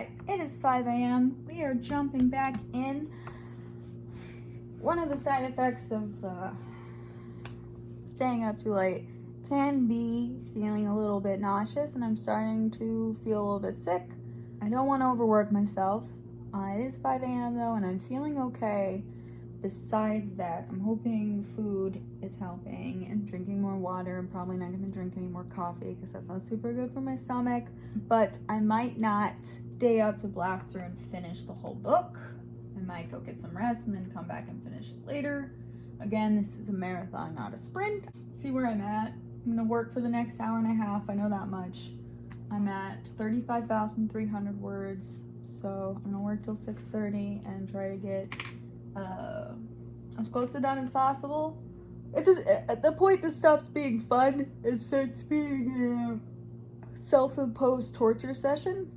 right, it is 5 a.m. We are jumping back in. One of the side effects of staying up too late can be feeling a little bit nauseous, and I'm starting to feel a little bit sick. I don't want to overwork myself. It is 5 a.m. though, and I'm feeling okay. Besides that, I'm hoping food is helping and drinking more water. I'm probably not going to drink any more coffee because that's not super good for my stomach. But I might not stay up to blast through and finish the whole book. I might go get some rest and then come back and finish it later. Again, this is a marathon, not a sprint. Let's see where I'm at. I'm going to work for the next hour and a half. I know that much. I'm at 35,300 words. So I'm going to work till 6:30 and try to get as close to done as possible. If this, at the point this stops being fun, it starts being a self-imposed torture session,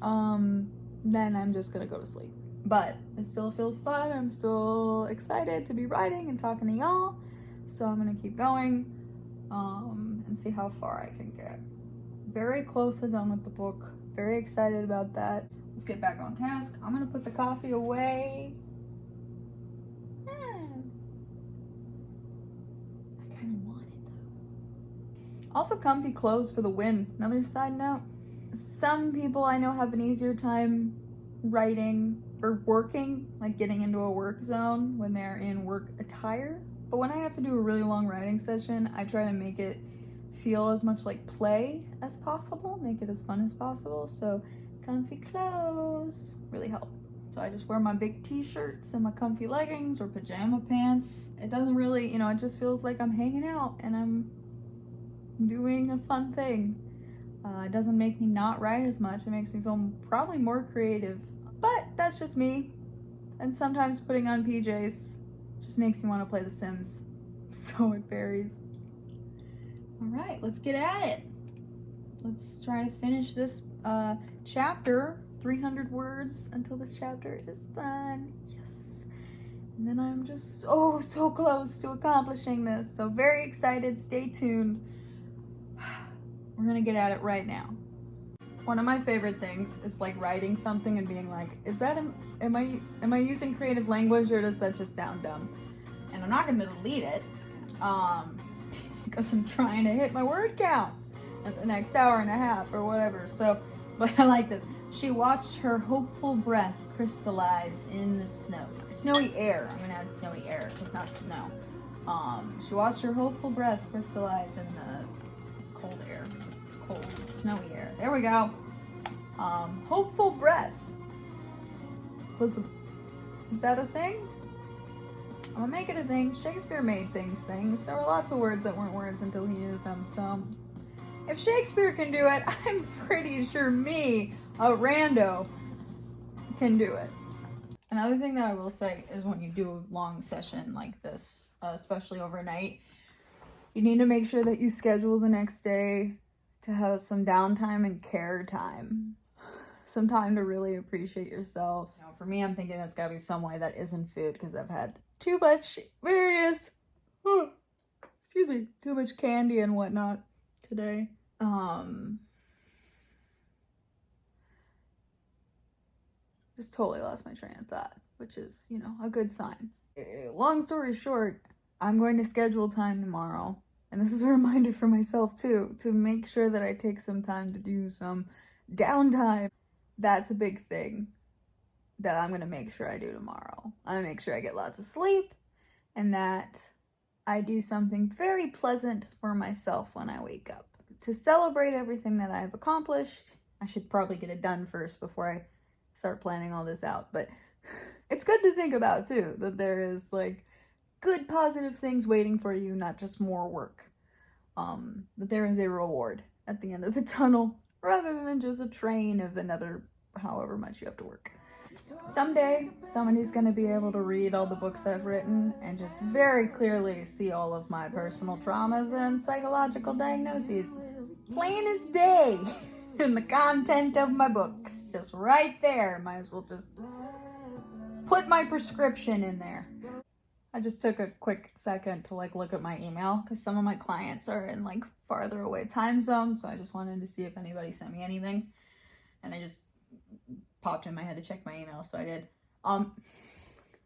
then I'm just gonna go to sleep. But it still feels fun. I'm still excited to be writing and talking to y'all, so I'm gonna keep going and see how far I can get. Very close to done with the book. Very excited about that. Let's get back on task. I'm gonna put the coffee away. Also, comfy clothes for the win. Another side note. Some people I know have an easier time writing or working, like getting into a work zone when they're in work attire. But when I have to do a really long writing session, I try to make it feel as much like play as possible, make it as fun as possible. So comfy clothes really help. So I just wear my big t-shirts and my comfy leggings or pajama pants. It doesn't really, it just feels like I'm hanging out and I'm doing a fun thing. It doesn't make me not write as much. It makes me feel probably more creative. But that's just me. And sometimes putting on PJs just makes me want to play The Sims. So it varies. All right, let's get at it. Let's try to finish this chapter. 300 words until this chapter is done. Yes. And then I'm just so close to accomplishing this. So very excited. Stay tuned. We're gonna get at it right now. One of my favorite things is like writing something and being like, is that, am I using creative language or does that just sound dumb? And I'm not gonna delete it because I'm trying to hit my word count at the next hour and a half or whatever. So, but I like this. She watched her hopeful breath crystallize in the snowy air. I'm gonna add snowy air, it's not snow. She watched her hopeful breath crystallize in the cold air. Cold, snowy air. There we go. Hopeful breath. Is that a thing? I'm gonna make it a thing. Shakespeare made things. There were lots of words that weren't words until he used them, so if Shakespeare can do it, I'm pretty sure me, a rando, can do it. Another thing that I will say is when you do a long session like this, especially overnight, you need to make sure that you schedule the next day to have some downtime and care time. Some time to really appreciate yourself. For me, I'm thinking it's gotta be some way that isn't food because I've had too much too much candy and whatnot today. Just totally lost my train of thought, which is, a good sign. Long story short, I'm going to schedule time tomorrow. And this is a reminder for myself too, to make sure that I take some time to do some downtime. That's a big thing that I'm gonna make sure I do tomorrow. I'm gonna make sure I get lots of sleep and that I do something very pleasant for myself when I wake up. To celebrate everything that I've accomplished, I should probably get it done first before I start planning all this out. But it's good to think about too, that there is like good positive things waiting for you, not just more work. That there is a reward at the end of the tunnel rather than just a train of another however much you have to work. Someday, somebody's gonna be able to read all the books I've written and just very clearly see all of my personal traumas and psychological diagnoses. Plain as day in the content of my books. Just right there. Might as well just put my prescription in there. I just took a quick second to look at my email because some of my clients are in farther away time zones, so I just wanted to see if anybody sent me anything. And I just popped in my head to check my email, so I did.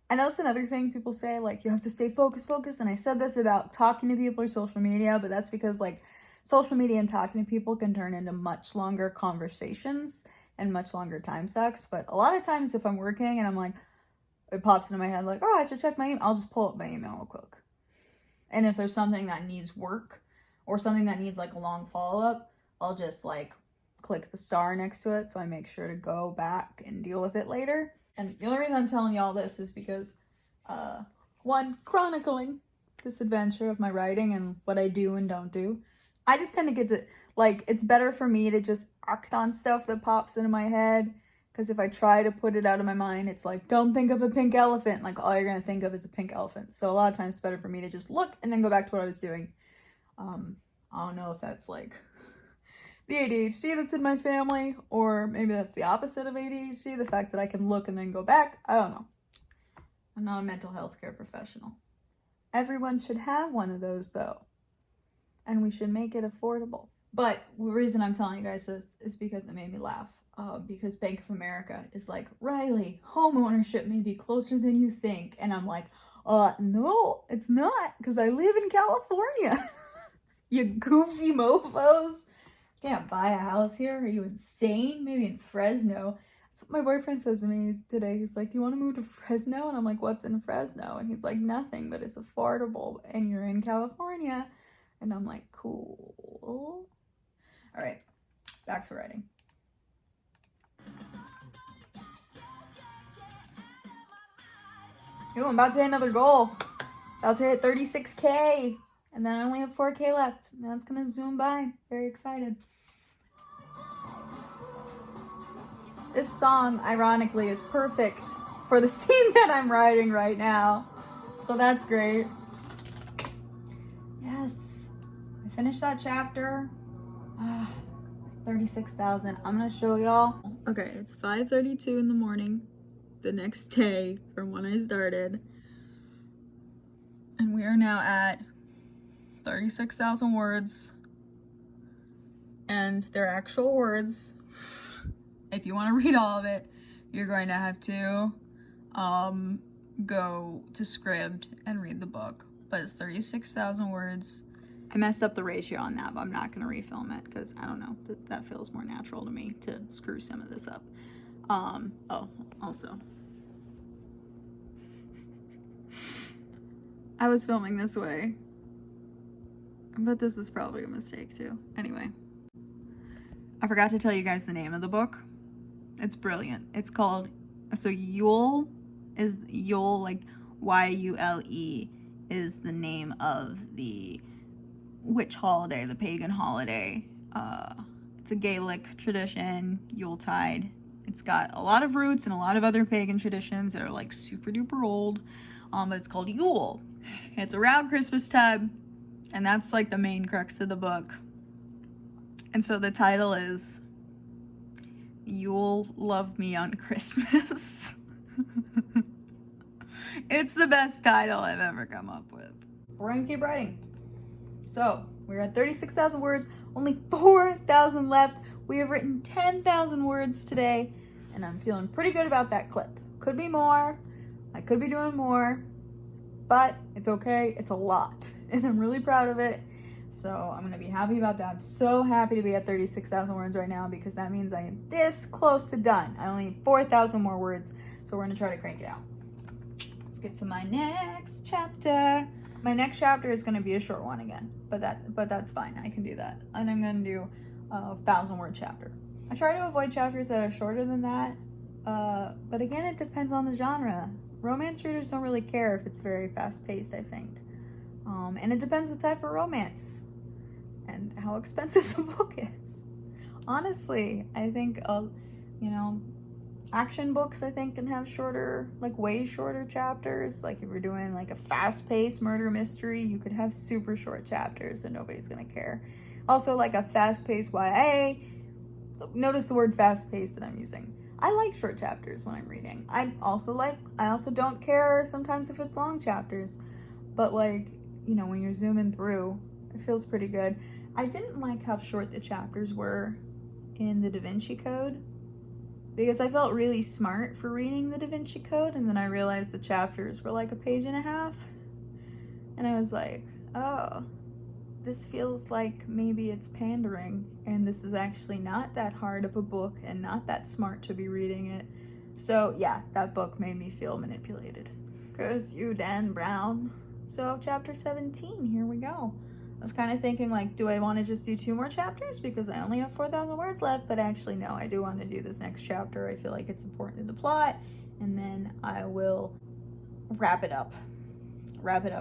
I know it's another thing people say, like, you have to stay focused, and I said this about talking to people or social media, but that's because, like, social media and talking to people can turn into much longer conversations and much longer time sucks. But a lot of times if I'm working and I'm like, it pops into my head like, oh, I should check my email, I'll just pull up my email real quick. And if there's something that needs work or something that needs like a long follow-up, I'll just like click the star next to it so I make sure to go back and deal with it later. And the only reason I'm telling you all this is because, one, chronicling this adventure of my writing and what I do and don't do. I just tend to get to, like, it's better for me to just act on stuff that pops into my head. Because if I try to put it out of my mind, it's like, don't think of a pink elephant. Like, all you're going to think of is a pink elephant. So a lot of times it's better for me to just look and then go back to what I was doing. I don't know if that's, like, the ADHD that's in my family, or maybe that's the opposite of ADHD, the fact that I can look and then go back. I don't know. I'm not a mental health care professional. Everyone should have one of those, though. And we should make it affordable. But the reason I'm telling you guys this is because it made me laugh. Because Bank of America is like, Riley, home ownership may be closer than you think. And I'm like, no, it's not, because I live in California. You goofy mofos. Can't buy a house here? Are you insane? Maybe in Fresno. That's what my boyfriend says to me today. He's like, do you want to move to Fresno? And I'm like, what's in Fresno? And he's like, nothing, but it's affordable. And you're in California. And I'm like, cool. All right, back to writing. Ooh, I'm about to hit another goal. About to hit 36K. And then I only have 4K left. And that's going to zoom by. Very excited. This song, ironically, is perfect for the scene that I'm writing right now. So that's great. Yes. I finished that chapter. 36,000. I'm going to show y'all. Okay, it's 5:32 in the morning the next day from when I started. And we are now at 36,000 words. And they're actual words. If you want to read all of it, you're going to have to go to Scribd and read the book. But it's 36,000 words. I messed up the ratio on that, but I'm not going to refilm it because I don't know. That feels more natural to me to screw some of this up. Oh, also. I was filming this way, but this is probably a mistake too. Anyway, I forgot to tell you guys the name of the book. It's brilliant. It's called, so Yule, like Yule is the name of the witch holiday, the pagan holiday. It's a Gaelic tradition, Yuletide. It's got a lot of roots and a lot of other pagan traditions that are like super duper old, but it's called Yule. It's around Christmas time, and that's like the main crux of the book. And so the title is You'll Love Me on Christmas. It's the best title I've ever come up with. We're gonna keep writing. So we're at 36,000 words, only 4,000 left. We have written 10,000 words today, and I'm feeling pretty good about that clip. Could be more, I could be doing more, but it's okay, it's a lot, and I'm really proud of it. So I'm gonna be happy about that. I'm so happy to be at 36,000 words right now because that means I am this close to done. I only need 4,000 more words, so we're gonna try to crank it out. Let's get to my next chapter. My next chapter is gonna be a short one again, but that's fine. I can do that, and I'm gonna do a 1,000-word chapter. I try to avoid chapters that are shorter than that, but again, it depends on the genre. Romance readers don't really care if it's very fast-paced, I think. And it depends the type of romance and how expensive the book is. Honestly, I think, action books, I think, can have shorter, like way shorter chapters. Like if you're doing like a fast-paced murder mystery, you could have super short chapters and nobody's gonna care. Also, like a fast-paced YA, notice the word fast-paced that I'm using. I like short chapters when I'm reading. I also don't care sometimes if it's long chapters, but like, when you're zooming through, it feels pretty good. I didn't like how short the chapters were in the Da Vinci Code. because I felt really smart for reading the Da Vinci Code, and then I realized the chapters were like a page and a half. And I was like, oh, this feels like maybe it's pandering, and this is actually not that hard of a book and not that smart to be reading it. So yeah, that book made me feel manipulated. Curse you, Dan Brown. So chapter 17, here we go. I was kind of thinking, like, do I want to just do 2 more chapters because I only have 4,000 words left? But actually, no, I do want to do this next chapter. I feel like it's important to the plot, and then I will wrap it up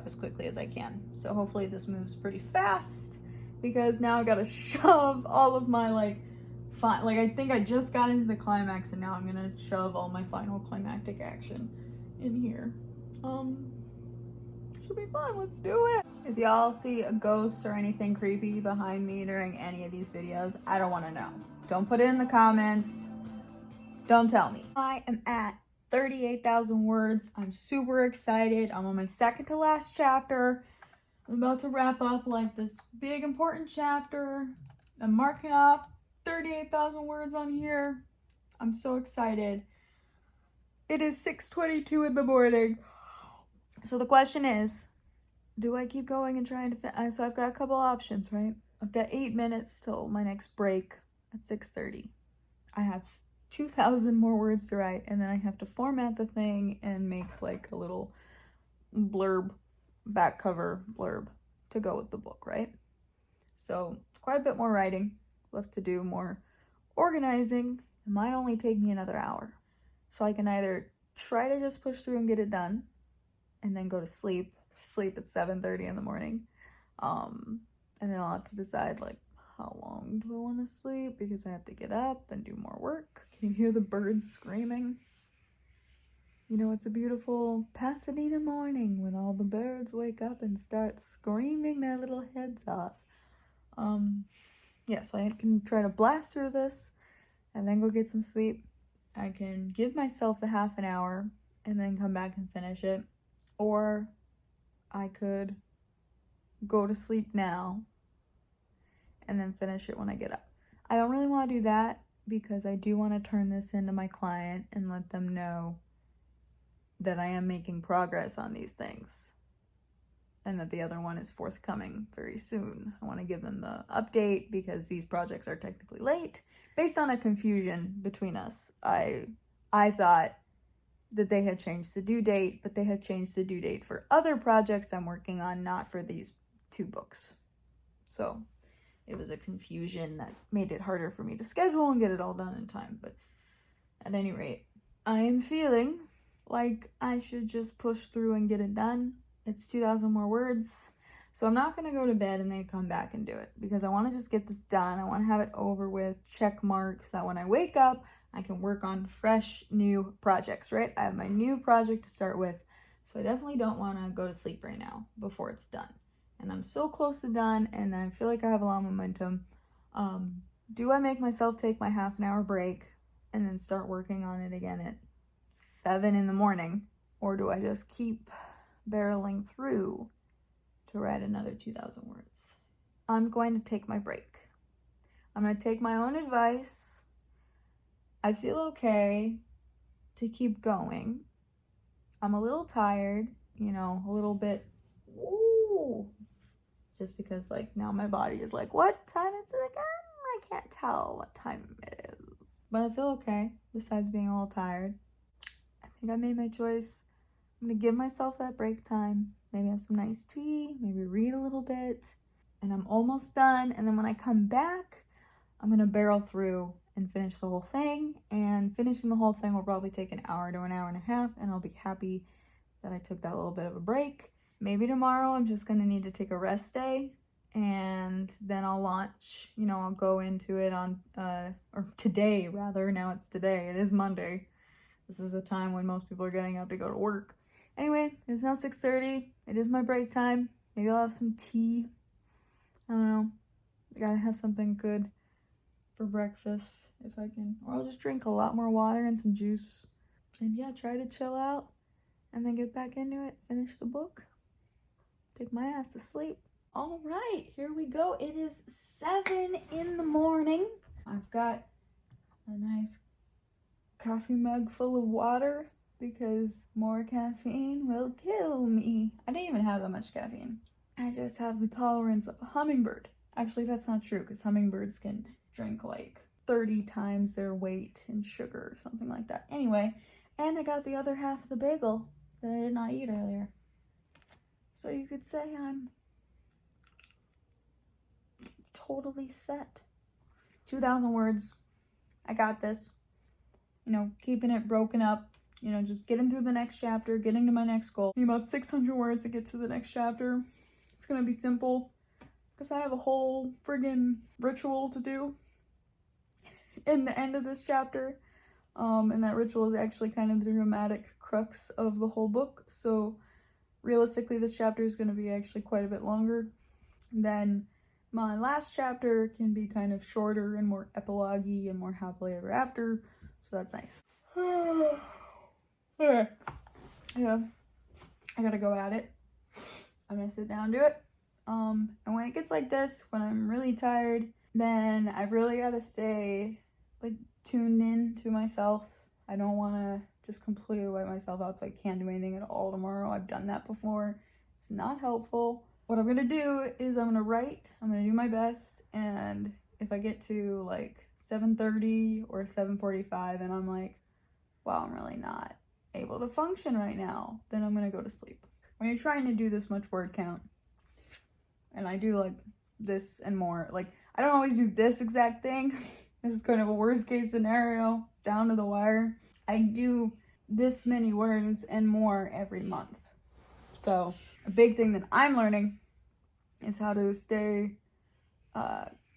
as quickly as I can. So hopefully this moves pretty fast, because now I gotta shove all of my like I think I just got into the climax, and now I'm gonna shove all my final climactic action in here. Should be fun. Let's do it. If y'all see a ghost or anything creepy behind me during any of these videos, I don't want to know. Don't put it in the comments. Don't tell me. I am at 38,000 words. I'm super excited. I'm on my second to last chapter. I'm about to wrap up like this big important chapter. I'm marking off 38,000 words on here. I'm so excited. It is 6:22 in the morning. So the question is, do I keep going and trying to so I've got a couple options, right? I've got 8 minutes till my next break at 6:30. I have 2,000 more words to write, and then I have to format the thing and make like a little blurb, back cover blurb to go with the book, right? So quite a bit more writing left to do, more organizing. It might only take me another hour. So I can either try to just push through and get it done and then go to sleep at 7:30 in the morning. And then I'll have to decide like, how long do I want to sleep, because I have to get up and do more work. Can you hear the birds screaming? You know, it's a beautiful Pasadena morning when all the birds wake up and start screaming their little heads off. Yeah, so I can try to blast through this and then go get some sleep. I can give myself a half an hour and then come back and finish it. Or I could go to sleep now and then finish it when I get up. I don't really want to do that, because I do want to turn this into my client and let them know that I am making progress on these things and that the other one is forthcoming very soon. I want to give them the update because these projects are technically late. Based on a confusion between us, I thought that they had changed the due date, but they had changed the due date for other projects I'm working on, not for these 2 books. So it was a confusion that made it harder for me to schedule and get it all done in time. But at any rate, I am feeling like I should just push through and get it done. It's 2,000 more words. So I'm not going to go to bed and then come back and do it, because I want to just get this done. I want to have it over with, check mark, so that when I wake up, I can work on fresh new projects, right? I have my new project to start with. So I definitely don't want to go to sleep right now before it's done. And I'm so close to done, and I feel like I have a lot of momentum. Do I make myself take my half an hour break and then start working on it again at 7 in the morning? Or do I just keep barreling through to write another 2,000 words? I'm going to take my break. I'm going to take my own advice. I feel okay to keep going. I'm a little tired, you know, a little bit, just because like now my body is like, what time is it again? I can't tell what time it is. But I feel okay, besides being a little tired. I think I made my choice. I'm gonna give myself that break time. Maybe have some nice tea, maybe read a little bit, and I'm almost done. And then when I come back, I'm gonna barrel through and finish the whole thing. And finishing the whole thing will probably take an hour to an hour and a half, and I'll be happy that I took that little bit of a break. Maybe tomorrow I'm just gonna need to take a rest day, and then I'll launch, you know, I'll go into it on, or today rather, now it's today, it is Monday. This is a time when most people are getting up to go to work. Anyway, it's now 6:30, it is my break time. Maybe I'll have some tea, I don't know, I gotta have something good for breakfast if I can, or I'll just drink a lot more water and some juice. And yeah, try to chill out and then get back into it, finish the book, take my ass to sleep. All right, here we go. It is 7 in the morning. I've got a nice coffee mug full of water because more caffeine will kill me. I didn't even have that much caffeine. I just have the tolerance of a hummingbird. Actually, that's not true because hummingbirds can drink like 30 times their weight in sugar or something like that. Anyway, and I got the other half of the bagel that I did not eat earlier. So you could say I'm totally set. 2,000 words. I got this. You know, keeping it broken up. You know, just getting through the next chapter, getting to my next goal. Need about 600 words to get to the next chapter. It's gonna be simple because I have a whole friggin' ritual to do in the end of this chapter. And that ritual is actually kind of the dramatic crux of the whole book. So realistically, this chapter is going to be actually quite a bit longer than my last chapter. Can be kind of shorter and more epilogue-y and more happily ever after. So that's nice. Okay. Yeah, I gotta go at it. I'm gonna sit down and do it. And when it gets like this, when I'm really tired, then I've really gotta stay like tuned in to myself. I don't want to just completely wipe myself out so I can't do anything at all tomorrow. I've done that before. It's not helpful. What I'm gonna do is I'm gonna write. I'm gonna do my best, and if I get to like 7:30 or 7:45 and I'm like, wow, I'm really not able to function right now, then I'm gonna go to sleep. When you're trying to do this much word count, and I do like this and more, like I don't always do this exact thing. This is kind of a worst case scenario, down to the wire. I do this many words and more every month. So a big thing that I'm learning is how to stay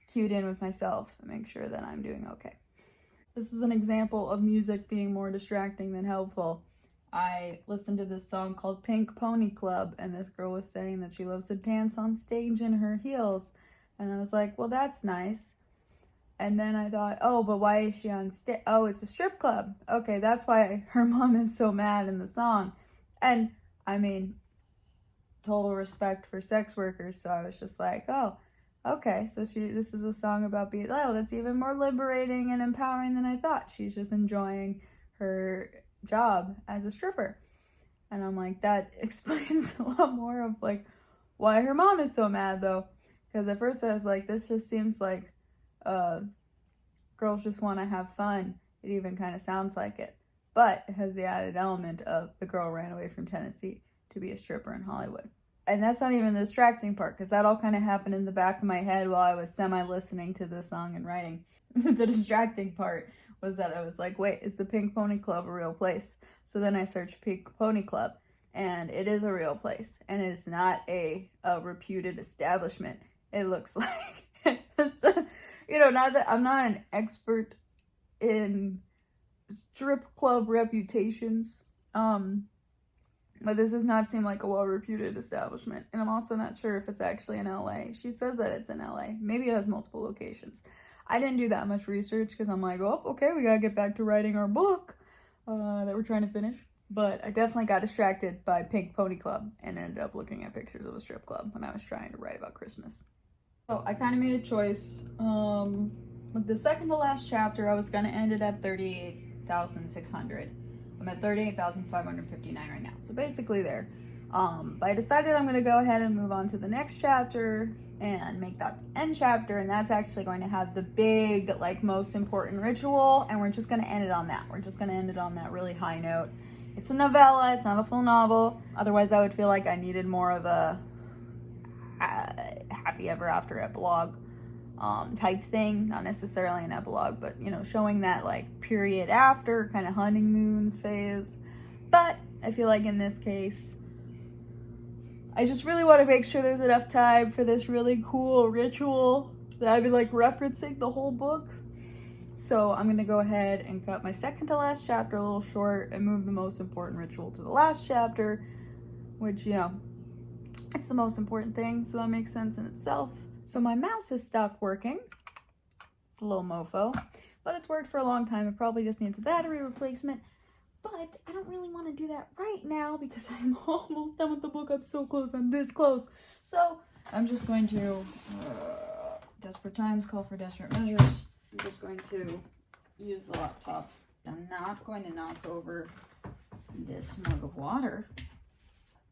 cued in with myself and make sure that I'm doing okay. This is an example of music being more distracting than helpful. I listened to this song called Pink Pony Club, and this girl was saying that she loves to dance on stage in her heels. And I was like, well, that's nice. And then I thought, oh, but why is she on stage? Oh, it's a strip club. Okay, that's why her mom is so mad in the song. And, I mean, total respect for sex workers, so I was just like, oh, okay, so this is a song about being, oh, that's even more liberating and empowering than I thought. She's just enjoying her job as a stripper. And I'm like, that explains a lot more of, like, why her mom is so mad, though. Because at first I was like, this just seems like girls just want to have fun. It even kind of sounds like it. But it has the added element of the girl ran away from Tennessee to be a stripper in Hollywood. And that's not even the distracting part, because that all kind of happened in the back of my head while I was semi-listening to the song and writing. The distracting part was that I was like, wait, is the Pink Pony Club a real place? So then I searched Pink Pony Club, and it is a real place. And it is not a reputed establishment. It looks like... You know, not that I'm not an expert in strip club reputations, but this does not seem like a well-reputed establishment. And I'm also not sure if it's actually in LA. She says that it's in LA. Maybe it has multiple locations. I didn't do that much research because I'm like, oh, okay, we gotta get back to writing our book that we're trying to finish. But I definitely got distracted by Pink Pony Club and ended up looking at pictures of a strip club when I was trying to write about Christmas. So I kind of made a choice. With the second to last chapter, I was going to end it at 38,600. I'm at 38,559 right now. So basically there. But I decided I'm going to go ahead and move on to the next chapter and make that the end chapter. And that's actually going to have the big, like, most important ritual. And we're just going to end it on that. We're just going to end it on that really high note. It's a novella. It's not a full novel. Otherwise, I would feel like I needed more of a happy ever after epilogue type thing. Not necessarily an epilogue, but, you know, showing that, like, period after kind of honeymoon phase. But I feel like in this case, I just really want to make sure there's enough time for this really cool ritual that I've been, like, referencing the whole book. So I'm going to go ahead and cut my second to last chapter a little short and move the most important ritual to the last chapter, which, you know, it's the most important thing, so that makes sense in itself. So my mouse has stopped working, the little mofo, but it's worked for a long time. It probably just needs a battery replacement, but I don't really want to do that right now because I'm almost done with the book. I'm so close. I'm this close. So I'm just going to, desperate times call for desperate measures. I'm just going to use the laptop I'm not going to knock over this mug of water.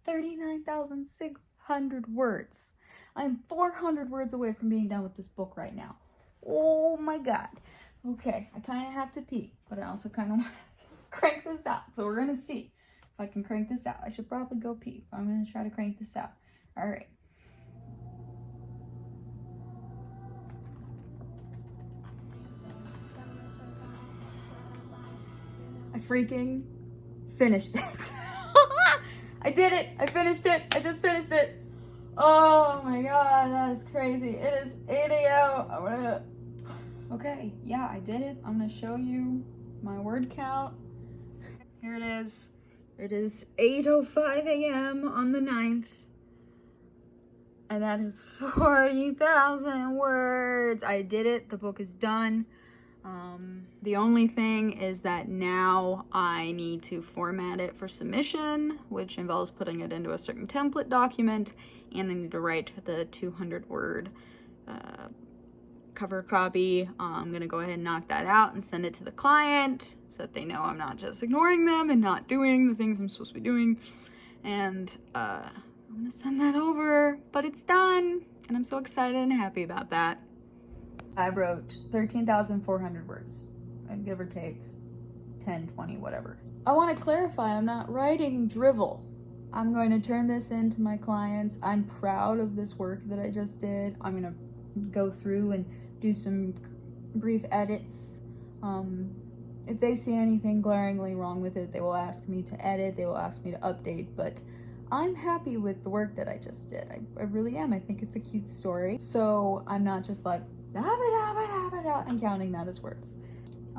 39,600 words. I'm 400 words away from being done with this book right now. Oh my God. Okay, I kind of have to pee, but I also kind of want to crank this out. So we're going to see if I can crank this out. I should probably go pee, but I'm going to try to crank this out. All right. I freaking finished it. I did it. I finished it. I just finished it. Oh my God, that is crazy. It is 8 a.m. Okay, yeah, I did it. I'm gonna show you my word count. Here it is. It is 8:05 a.m. on the 9th. And that is 40,000 words. I did it. The book is done. The only thing is that now I need to format it for submission, which involves putting it into a certain template document, and I need to write the 200 word cover copy. I'm gonna go ahead and knock that out and send it to the client so that they know I'm not just ignoring them and not doing the things I'm supposed to be doing. And I'm gonna send that over, but it's done, and I'm so excited and happy about that. I wrote 13,400 words, give or take 10, 20, whatever. I want to clarify, I'm not writing drivel. I'm going to turn this into my clients. I'm proud of this work that I just did. I'm going to go through and do some brief edits. If they see anything glaringly wrong with it, they will ask me to edit, they will ask me to update, but I'm happy with the work that I just did. I really am. I think it's a cute story. So I'm not just like, and counting that as words.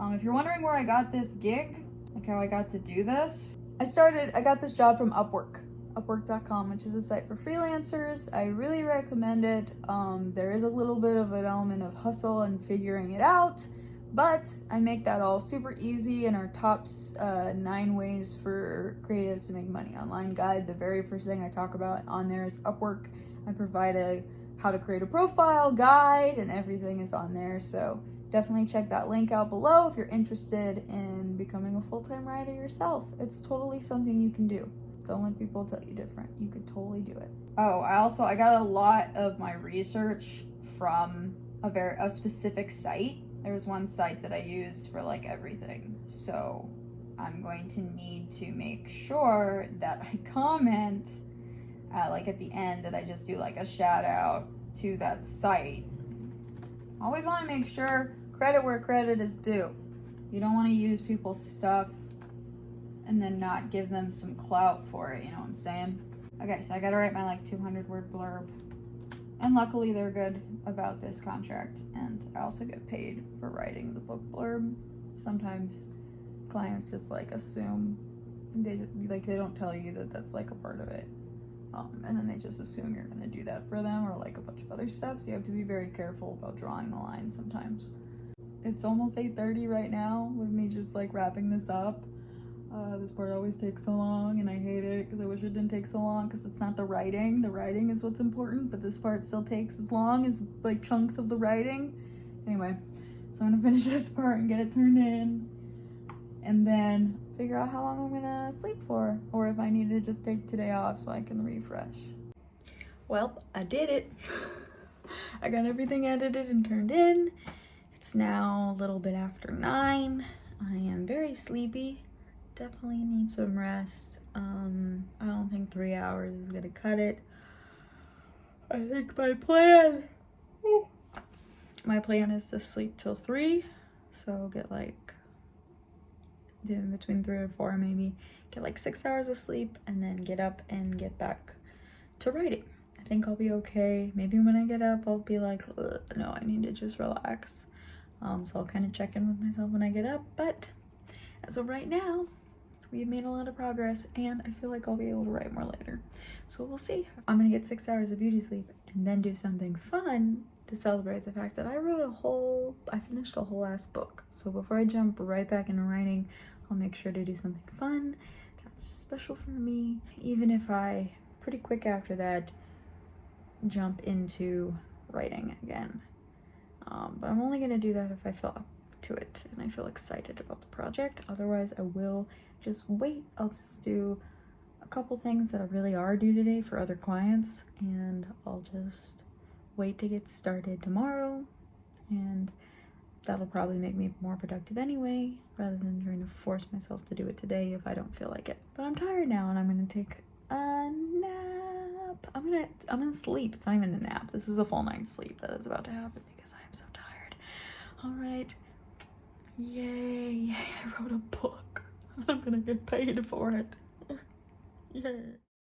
If you're wondering where I got this gig, like how I got to do this, I got this job from Upwork.com, which is a site for freelancers. I really recommend it. There is a little bit of an element of hustle and figuring it out, but I make that all super easy in our top 9 ways for creatives to make money online guide. The very first thing I talk about on there is Upwork. I provide a how to create a profile guide, and everything is on there. So definitely check that link out below if you're interested in becoming a full-time writer yourself. It's totally something you can do. Don't let people tell you different. You could totally do it. Oh, I got a lot of my research from a specific site. There was one site that I used for like everything. So I'm going to need to make sure that I comment like at the end, that I just do like a shout out to that site. Always want to make sure credit where credit is due. You don't want to use people's stuff and then not give them some clout for it, you know what I'm saying? Okay, so I gotta write my like 200 word blurb. And luckily they're good about this contract, and I also get paid for writing the book blurb. Sometimes clients just like assume, they don't tell you that that's like a part of it. And then they just assume you're gonna do that for them, or like a bunch of other stuff, so you have to be very careful about drawing the line sometimes. It's almost 8:30 right now with me just like wrapping this up. This part always takes so long, and I hate it because I wish it didn't take so long, because it's not the writing. The writing is what's important, but this part still takes as long as like chunks of the writing. Anyway, so I'm gonna finish this part and get it turned in, and then figure out how long I'm gonna sleep for, or if I need to just take today off so I can refresh. Well, I did it. I got everything edited and turned in. It's now a little bit after 9. I am very sleepy. Definitely need some rest. I don't think 3 hours is gonna cut it. I think my plan is to sleep till 3. So get like in between 3 or 4, maybe get like 6 hours of sleep, and then get up and get back to writing. I think I'll be okay. Maybe when I get up I'll be like, no, I need to just relax. So I'll kind of check in with myself when I get up, but as of right now we've made a lot of progress, and I feel like I'll be able to write more later. So we'll see. I'm gonna get 6 hours of beauty sleep and then do something fun to celebrate the fact that I finished a whole ass book. So before I jump right back into writing, I'll make sure to do something fun that's special for me, even if I pretty quick after that jump into writing again. But I'm only gonna do that if I feel to it and I feel excited about the project. Otherwise, I will just wait. I'll just do a couple things that really are due today for other clients, and I'll just wait to get started tomorrow, and that'll probably make me more productive anyway, rather than trying to force myself to do it today if I don't feel like it. But I'm tired now and I'm gonna take a nap. I'm gonna sleep. It's not even a nap. This is a full night's sleep that is about to happen because I am so tired. All right. Yay. I wrote a book. I'm gonna get paid for it. Yay.